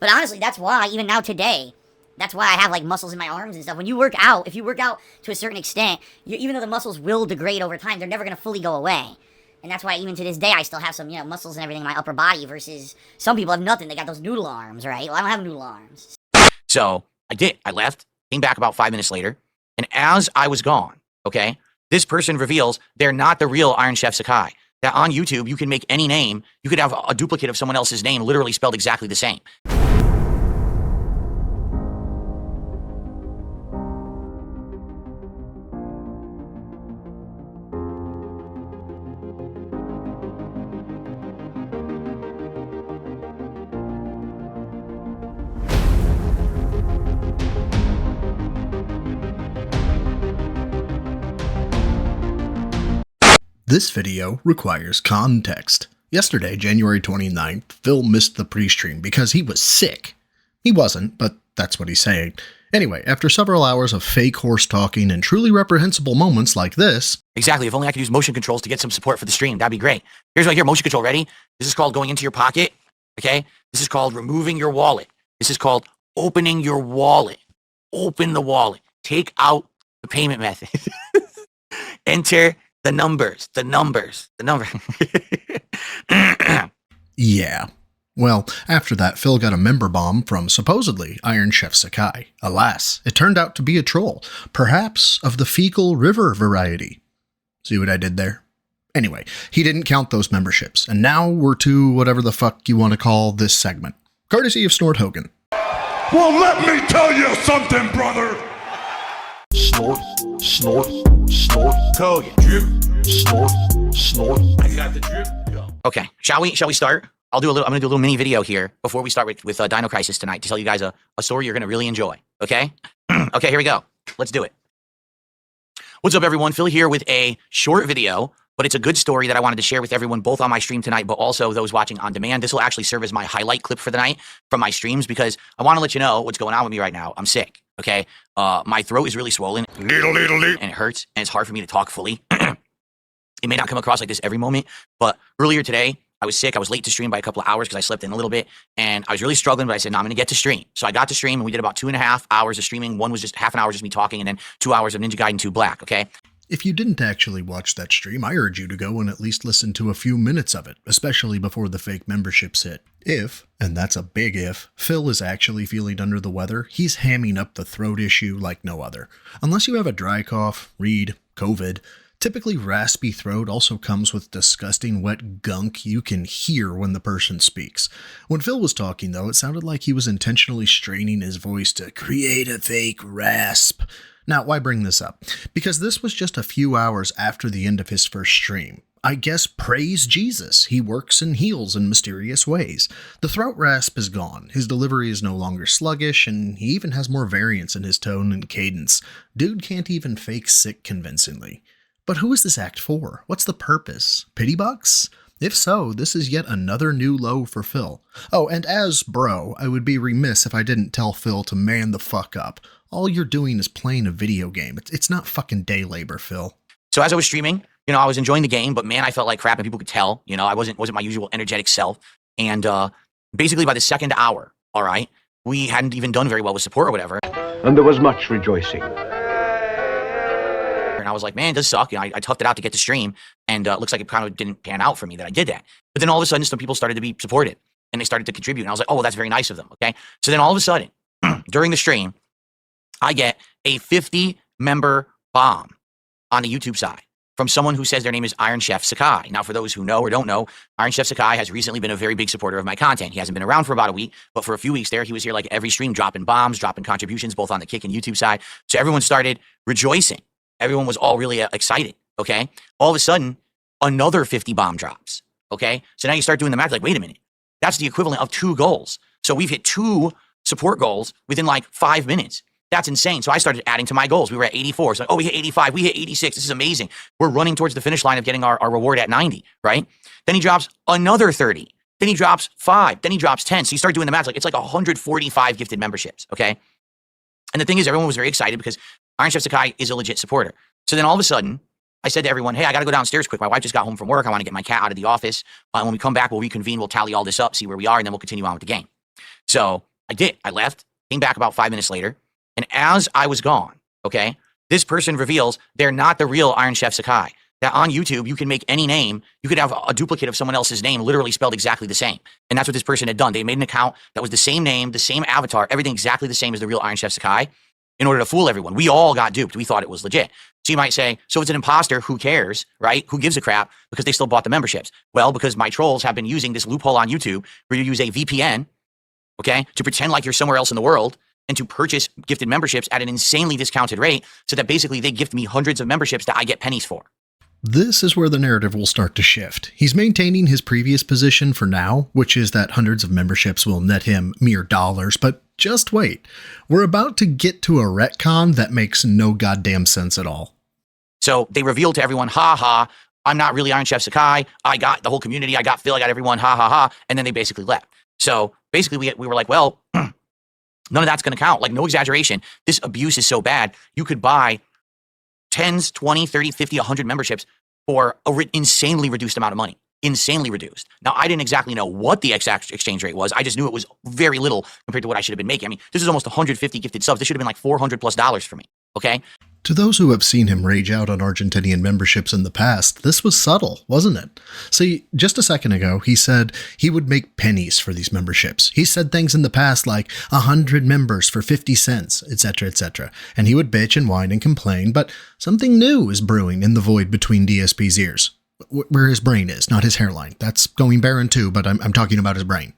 But honestly, that's why, even now today, that's why I have like muscles in my arms and stuff. When you work out, if you work out to a certain extent, even though the muscles will degrade over time, they're never going to fully go away. And that's why even to this day, I still have some, muscles and everything in my upper body versus some people have nothing. They got those noodle arms, right? Well, I don't have noodle arms. So I did. I left, came back about 5 minutes later. And as I was gone, okay, this person reveals they're not the real Iron Chef Sakai. That on YouTube, you can make any name. You could have a duplicate of someone else's name literally spelled exactly the same. This video requires context. Yesterday, January 29th, Phil missed the pre-stream because he was sick. He wasn't, but that's what he's saying. Anyway, after several hours of fake horse talking and truly reprehensible moments like this... Exactly, if only I could use motion controls to get some support for the stream, that'd be great. Here's right here, motion control, ready? This is called going into your pocket, okay? This is called removing your wallet. This is called opening your wallet. Open the wallet. Take out the payment method. Enter the numbers. Yeah. Well, after that, Phil got a member bomb from, supposedly, Iron Chef Sakai. Alas, it turned out to be a troll, perhaps of the fecal river variety. See what I did there? Anyway, he didn't count those memberships, and now we're to whatever the fuck you want to call this segment. Courtesy of Snort Hogan. Well, let me tell you something, brother! Snort, snort, snort. Hogan. Drip. Snort, snort. I got the drip. Go. Okay, shall we start? I'm gonna do a little mini video here before we start with Dino Crisis tonight to tell you guys a story you're gonna really enjoy, okay? Okay, here we go. Let's do it. What's up, everyone? Phil here with a short video, but it's a good story that I wanted to share with everyone, both on my stream tonight, but also those watching on demand. This will actually serve as my highlight clip for the night from my streams because I want to let you know what's going on with me right now. I'm sick, okay? My throat is really swollen, and it hurts, and it's hard for me to talk fully. It may not come across like this every moment, but earlier today, I was sick. I was late to stream by a couple of hours because I slept in a little bit, and I was really struggling, but I said, no, I'm going to get to stream. So I got to stream, and we did about 2.5 hours of streaming. One was just half an hour just me talking, and then 2 hours of Ninja Gaiden 2 Black, okay? If you didn't actually watch that stream, I urge you to go and at least listen to a few minutes of it, especially before the fake memberships hit. If, and that's a big if, Phil is actually feeling under the weather, he's hamming up the throat issue like no other. Unless you have a dry cough, read, COVID, typically raspy throat also comes with disgusting wet gunk you can hear when the person speaks. When Phil was talking, though, it sounded like he was intentionally straining his voice to create a fake rasp. Now, why bring this up? Because this was just a few hours after the end of his first stream. I guess praise Jesus, he works and heals in mysterious ways. The throat rasp is gone, his delivery is no longer sluggish, and he even has more variance in his tone and cadence. Dude can't even fake sick convincingly. But who is this act for? What's the purpose? Pity bucks? If so, this is yet another new low for Phil. Oh, and as bro, I would be remiss if I didn't tell Phil to man the fuck up. All you're doing is playing a video game. It's not fucking day labor, Phil. So as I was streaming, I was enjoying the game, but man, I felt like crap, and people could tell. I wasn't my usual energetic self. And basically by the second hour, all right, we hadn't even done very well with support or whatever. And there was much rejoicing. And I was like, man, it does suck. I toughed it out to get to stream, and it looks like it kind of didn't pan out for me that I did that. But then all of a sudden, some people started to be supportive, and they started to contribute. And I was like, oh, well, that's very nice of them, okay? So then all of a sudden, during the stream, I get a 50-member bomb on the YouTube side from someone who says their name is Iron Chef Sakai. Now, for those who know or don't know, Iron Chef Sakai has recently been a very big supporter of my content. He hasn't been around for about a week, but for a few weeks there, he was here like every stream, dropping bombs, dropping contributions, both on the Kick and YouTube side. So everyone started rejoicing. Everyone was all really excited, okay? All of a sudden, another 50 bomb drops, okay? So now you start doing the math, like, wait a minute. That's the equivalent of 2 goals. So we've hit 2 support goals within like 5 minutes. That's insane. So I started adding to my goals. We were at 84. So, we hit 85. We hit 86. This is amazing. We're running towards the finish line of getting our reward at 90, right? Then he drops another 30. Then he drops 5. Then he drops 10. So you start doing the math. It's like 145 gifted memberships, okay? And the thing is, everyone was very excited because Iron Chef Sakai is a legit supporter. So then all of a sudden, I said to everyone, hey, I got to go downstairs quick. My wife just got home from work. I want to get my cat out of the office. When we come back, we'll reconvene. We'll tally all this up, see where we are, and then we'll continue on with the game. So I did. I left, came back about 5 minutes later. And as I was gone, okay, this person reveals they're not the real Iron Chef Sakai. That on YouTube, you can make any name. You could have a duplicate of someone else's name literally spelled exactly the same. And that's what this person had done. They made an account that was the same name, the same avatar, everything exactly the same as the real Iron Chef Sakai in order to fool everyone. We all got duped. We thought it was legit. So you might say, so it's an imposter. Who cares, right? Who gives a crap? Because they still bought the memberships. Well, because my trolls have been using this loophole on YouTube where you use a VPN, okay, to pretend like you're somewhere else in the world and to purchase gifted memberships at an insanely discounted rate so that basically they gift me hundreds of memberships that I get pennies for. This is where the narrative will start to shift. He's maintaining his previous position for now, which is that hundreds of memberships will net him mere dollars, but just wait. We're about to get to a retcon that makes no goddamn sense at all. So they revealed to everyone, ha ha, I'm not really Iron Chef Sakai. I got the whole community. I got Phil. I got everyone. Ha ha ha. And then they basically left. So basically we were like, well, none of that's going to count. Like, no exaggeration. This abuse is so bad. You could buy 10s, 20, 30, 50, 100 memberships for an insanely reduced amount of money. Insanely reduced. Now, I didn't exactly know what the exact exchange rate was. I just knew it was very little compared to what I should have been making. I mean, this is almost 150 gifted subs. This should have been like $400+ for me. Okay. To those who have seen him rage out on Argentinian memberships in the past, this was subtle, wasn't it? See, just a second ago, he said he would make pennies for these memberships. He said things in the past like 100 members for 50 cents, etc., etc. And he would bitch and whine and complain, but something new is brewing in the void between DSP's ears. Where his brain is, not his hairline. That's going barren too, but I'm talking about his brain.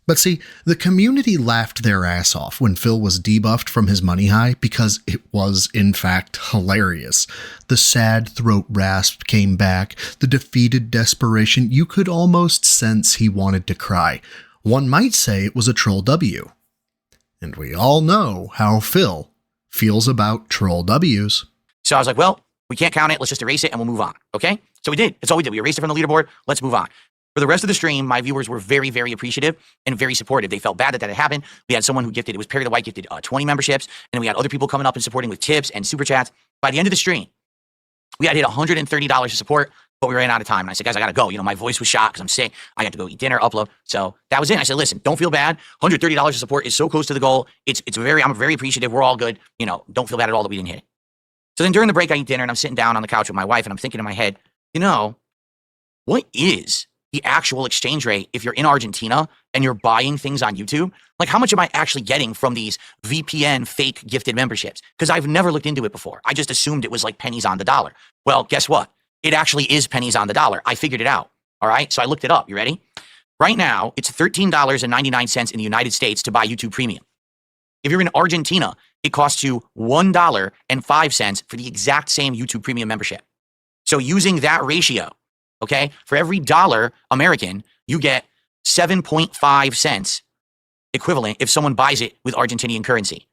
But see, the community laughed their ass off when Phil was debuffed from his money high because it was, in fact, hilarious. The sad throat rasp came back, the defeated desperation. You could almost sense he wanted to cry. One might say it was a troll W. And we all know how Phil feels about troll Ws. So I was like, well, we can't count it. Let's just erase it and we'll move on. Okay. So we did. That's all we did. We erased it from the leaderboard. Let's move on. For the rest of the stream, my viewers were very, very appreciative and very supportive. They felt bad that had happened. We had someone who gifted, it was Perry the White, gifted 20 memberships. And then we had other people coming up and supporting with tips and super chats. By the end of the stream, we had hit $130 of support, but we ran out of time. And I said, guys, I got to go. You know, my voice was shot because I'm sick. I got to go eat dinner, upload. So that was it. I said, listen, don't feel bad. $130 of support is so close to the goal. I'm very appreciative. We're all good. You know, don't feel bad at all that we didn't hit it. So then during the break, I eat dinner and I'm sitting down on the couch with my wife and I'm thinking in my head, you know, what is the actual exchange rate if you're in Argentina and you're buying things on YouTube? Like, how much am I actually getting from these VPN fake gifted memberships? Because I've never looked into it before. I just assumed it was like pennies on the dollar. Well, guess what? It actually is pennies on the dollar. I figured it out. All right. So I looked it up. You ready? Right now, it's $13.99 in the United States to buy YouTube Premium. If you're in Argentina, it costs you $1.05 for the exact same YouTube Premium membership. So using that ratio, okay, for every dollar American, you get 7.5 cents equivalent if someone buys it with Argentinian currency.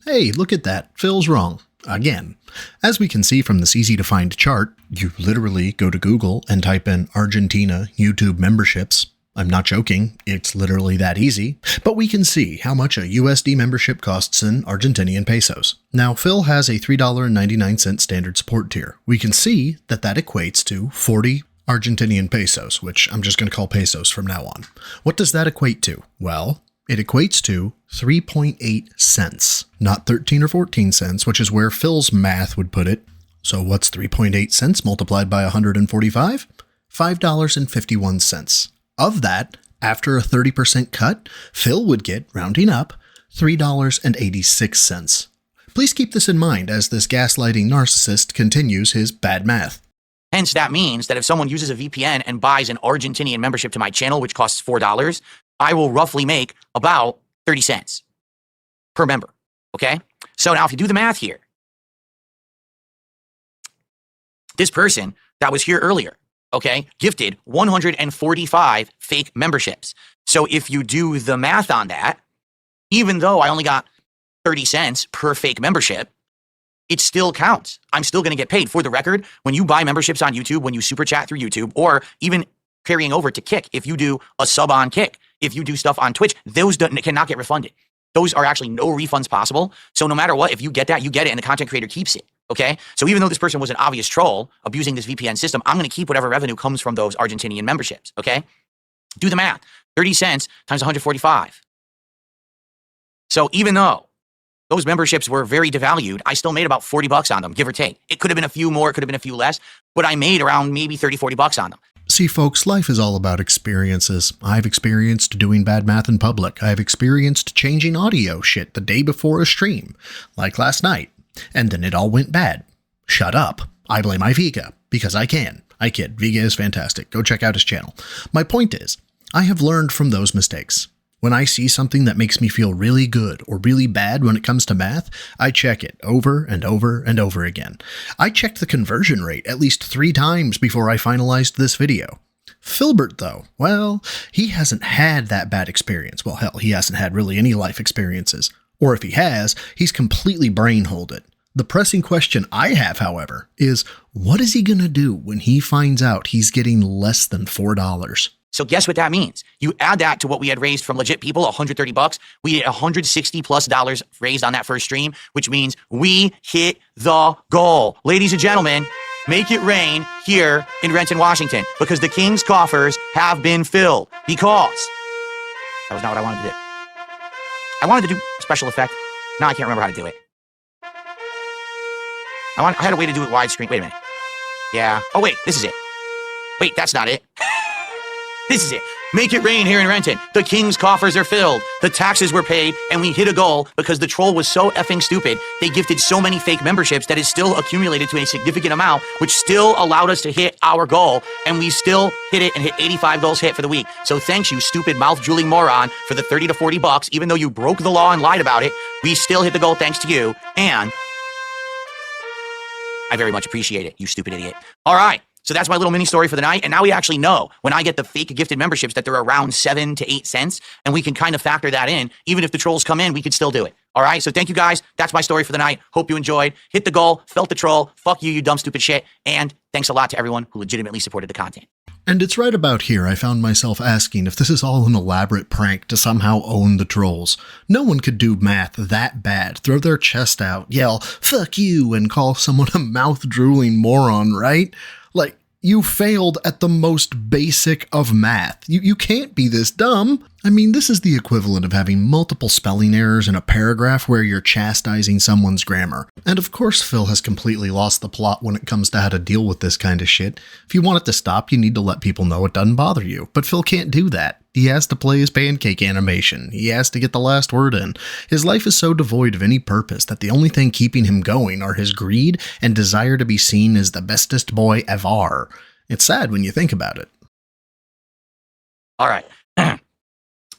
Hey, look at that. Phil's wrong. Again. As we can see from this easy-to-find chart, you literally go to Google and type in Argentina YouTube memberships. I'm not joking, it's literally that easy. But we can see how much a USD membership costs in Argentinian pesos. Now, Phil has a $3.99 standard support tier. We can see that that equates to 40 Argentinian pesos, which I'm just going to call pesos from now on. What does that equate to? Well, it equates to 3.8 cents, not 13 or 14 cents, which is where Phil's math would put it. So what's 3.8 cents multiplied by 145? $5.51. Of that, after a 30% cut, Phil would get, rounding up, $3.86. Please keep this in mind as this gaslighting narcissist continues his bad math. Hence, that means that if someone uses a VPN and buys an Argentinian membership to my channel, which costs $4, I will roughly make about 30 cents per member. Okay? So now if you do the math here, this person that was here earlier, okay, gifted 145 fake memberships. So if you do the math on that, even though I only got 30 cents per fake membership, it still counts. I'm still going to get paid. For the record, when you buy memberships on YouTube, when you super chat through YouTube, or even carrying over to Kick, if you do a sub on Kick, if you do stuff on Twitch, those cannot get refunded. Those are actually no refunds possible. So no matter what, if you get that, you get it, and the content creator keeps it. Okay? So even though this person was an obvious troll abusing this VPN system, I'm going to keep whatever revenue comes from those Argentinian memberships. Okay? Do the math. 30 cents times 145. So even though those memberships were very devalued, I still made about $40 on them, give or take. It could have been a few more, it could have been a few less, but I made around maybe $30-40 on them. See, folks, life is all about experiences. I've experienced doing bad math in public. I've experienced changing audio shit the day before a stream, like last night, and then it all went bad. Shut up. I blame Vega, because I can. I kid. Vega is fantastic. Go check out his channel. My point is, I have learned from those mistakes. When I see something that makes me feel really good or really bad when it comes to math, I check it over and over and over again. I checked the conversion rate at least 3 times before I finalized this video. Filbert, though, well, he hasn't had that bad experience. Well, hell, he hasn't had really any life experiences. Or if he has, he's completely brain-holed it. The pressing question I have, however, is what is he going to do when he finds out he's getting less than $4? So guess what that means? You add that to what we had raised from legit people, $130. We had $160+ raised on that first stream, which means we hit the goal. Ladies and gentlemen, make it rain here in Renton, Washington, because the King's coffers have been filled. Because that was not what I wanted to do. I wanted to do a special effect. Now I can't remember how to do it. I had a way to do it widescreen. Wait a minute. Yeah. Oh, wait. This is it. Wait, that's not it. This is it. Make it rain here in Renton. The King's coffers are filled. The taxes were paid, and we hit a goal because the troll was so effing stupid. They gifted so many fake memberships that it still accumulated to a significant amount, which still allowed us to hit our goal, and we still hit it and hit 85 goals hit for the week. So thanks, you stupid mouth-drooling moron, for the $30 to $40. Even though you broke the law and lied about it, we still hit the goal thanks to you, and I very much appreciate it, you stupid idiot. All right. So that's my little mini story for the night. And now we actually know when I get the fake gifted memberships that they're around 7 to 8 cents. And we can kind of factor that in. Even if the trolls come in, we could still do it. All right. So thank you guys. That's my story for the night. Hope you enjoyed. Hit the goal. Felt the troll. Fuck you, you dumb, stupid shit. And thanks a lot to everyone who legitimately supported the content. And it's right about here I found myself asking if this is all an elaborate prank to somehow own the trolls. No one could do math that bad, throw their chest out, yell, "Fuck you," and call someone a mouth-drooling moron, right? Like, you failed at the most basic of math. You can't be this dumb. I mean, this is the equivalent of having multiple spelling errors in a paragraph where you're chastising someone's grammar. And of course, Phil has completely lost the plot when it comes to how to deal with this kind of shit. If you want it to stop, you need to let people know it doesn't bother you. But Phil can't do that. He has to play his pancake animation. He has to get the last word in. His life is so devoid of any purpose that the only thing keeping him going are his greed and desire to be seen as the bestest boy ever. It's sad when you think about it. All right.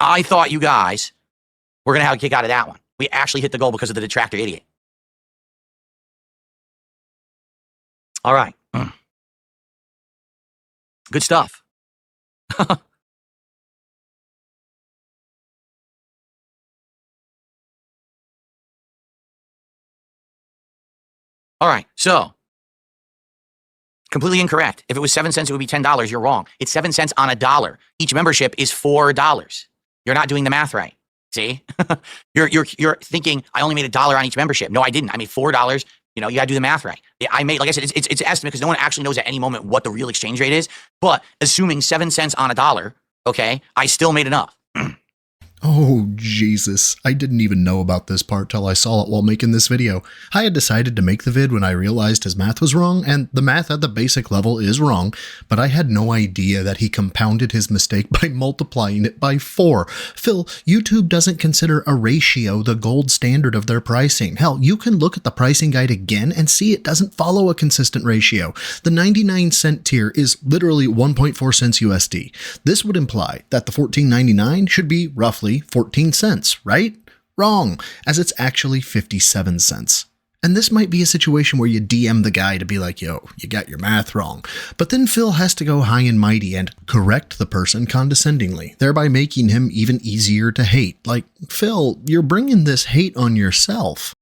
I thought you guys were going to have a kick out of that one. We actually hit the goal because of the detractor idiot. All right. Good stuff. All right. So, completely incorrect. If it was 7 cents, it would be $10. You're wrong. It's 7 cents on a dollar. Each membership is $4. You're not doing the math right. See? you're thinking I only made $1 on each membership. No, I didn't. I made $4. You know, you gotta do the math right. I made, like I said, it's an estimate because no one actually knows at any moment what the real exchange rate is. But assuming 7 cents on a dollar, okay, I still made enough. Oh, Jesus. I didn't even know about this part till I saw it while making this video. I had decided to make the vid when I realized his math was wrong, and the math at the basic level is wrong, but I had no idea that he compounded his mistake by multiplying it by 4. Phil, YouTube doesn't consider a ratio the gold standard of their pricing. Hell, you can look at the pricing guide again and see it doesn't follow a consistent ratio. The 99-cent tier is literally 1.4 cents USD. This would imply that the $14.99 should be roughly 14 cents, right? Wrong, as it's actually 57 cents. And this might be a situation where you DM the guy to be like, yo, you got your math wrong. But then Phil has to go high and mighty and correct the person condescendingly, thereby making him even easier to hate. Like, Phil, you're bringing this hate on yourself.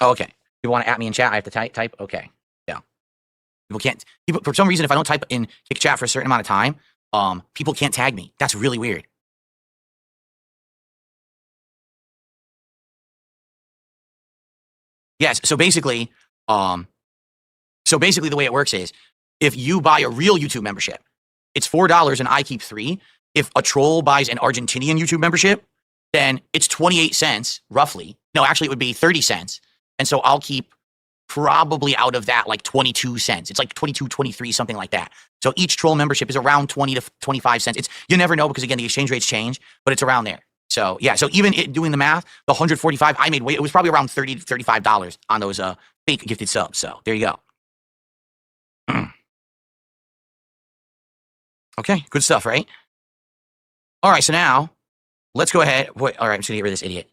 Okay. You want to at me in chat? I have to type? Okay. Yeah. People can't. For some reason, if I don't type in kick chat for a certain amount of time, people can't tag me. That's really weird. Yes. So basically, the way it works is if you buy a real YouTube membership, it's $4 and I keep $3. if a troll buys an Argentinian YouTube membership, then it's 28 cents, roughly. No, actually, it would be 30 cents. And so I'll keep probably out of that like 22 cents. It's like 22, 23, something like that. So each troll membership is around 20 to 25 cents. You never know because, again, the exchange rates change, but it's around there. So, yeah. So even doing the math, the 145 I made, it was probably around $30 to $35 on those fake gifted subs. So there you go. Okay, good stuff, right? All right, so now let's go ahead. Wait, all right, I'm just going to get rid of this idiot.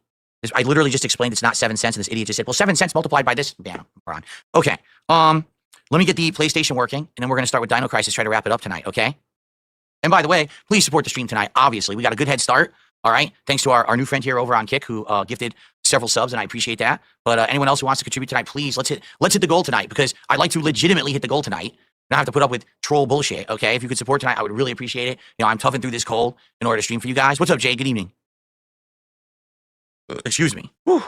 I literally just explained it's not 7 cents, and this idiot just said, well, 7 cents multiplied by this. Damn, moron. Okay, let me get the PlayStation working, and then we're going to start with Dino Crisis, try to wrap it up tonight, okay? And by the way, please support the stream tonight. Obviously, we got a good head start, all right? Thanks to our new friend here over on Kick who gifted several subs, and I appreciate that. But anyone else who wants to contribute tonight, please, let's hit the goal tonight, because I'd like to legitimately hit the goal tonight. Not have to put up with troll bullshit, okay? If you could support tonight, I would really appreciate it. You know, I'm toughing through this cold in order to stream for you guys. What's up, Jay? Good evening. Excuse me. Whew.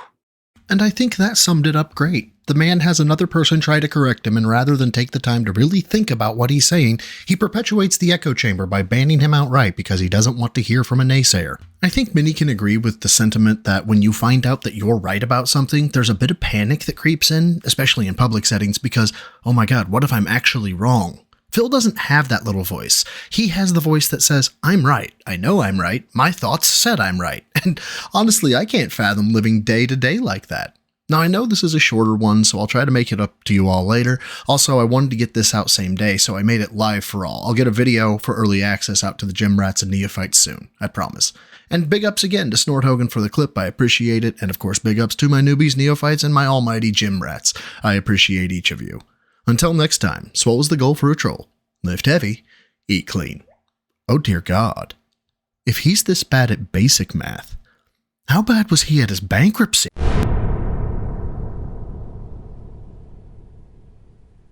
And I think that summed it up great. The man has another person try to correct him, and rather than take the time to really think about what he's saying, he perpetuates the echo chamber by banning him outright because he doesn't want to hear from a naysayer. I think many can agree with the sentiment that when you find out that you're right about something, there's a bit of panic that creeps in, especially in public settings, because, oh my god, what if I'm actually wrong? Phil doesn't have that little voice. He has the voice that says, I'm right. I know I'm right. My thoughts said I'm right. And honestly, I can't fathom living day to day like that. Now, I know this is a shorter one, so I'll try to make it up to you all later. Also, I wanted to get this out same day, so I made it live for all. I'll get a video for early access out to the gym rats and neophytes soon. I promise. And big ups again to Snort Hogan for the clip. I appreciate it. And of course, big ups to my newbies, neophytes, and my almighty gym rats. I appreciate each of you. Until next time, swole is the goal for a troll. Lift heavy, eat clean. Oh dear God. If he's this bad at basic math, how bad was he at his bankruptcy?